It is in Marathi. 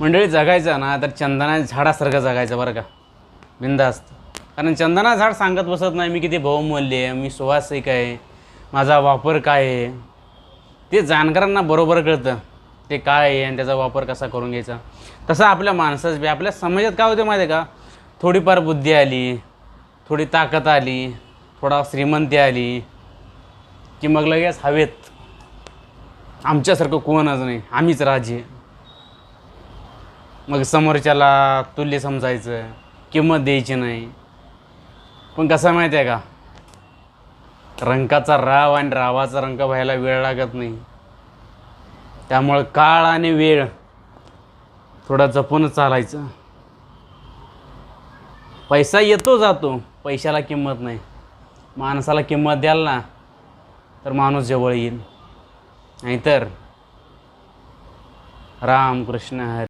मंडळी जगायचं ना तर चंदनाच्या झाडासारखं जगायचं बरं का, बिनधास्त. कारण चंदना झाड सांगत बसत नाही मी किती बहुमूल्य आहे, मी सुवासिक आहे, माझा वापर काय आहे. ते जाणकारांना बरोबर कळतं ते काय आहे आणि त्याचा वापर कसा करून घ्यायचा. तसं आपल्या माणसाच बी आपल्या समाजात काय होते माहिती आहे का, थोडीफार बुद्धी आली, थोडी ताकद आली, थोडा श्रीमंती आली की मग लगेच हवेत आमच्यासारखं कोणच नाही, आम्हीच राजे. मग समोरच्याला तुल्य समजायचं, किंमत द्यायची नाही. पण कसं माहिती आहे का, रंकाचा राव आणि रावाचा रंक व्हायला वेळ लागत नाही. त्यामुळं काळ आणि वेळ थोडा जपूनच चालायचं. पैसा येतो जातो, पैशाला किंमत नाही. माणसाला किंमत द्याल ना तर माणूस जवळ येईल, नाहीतर राम कृष्ण हरी.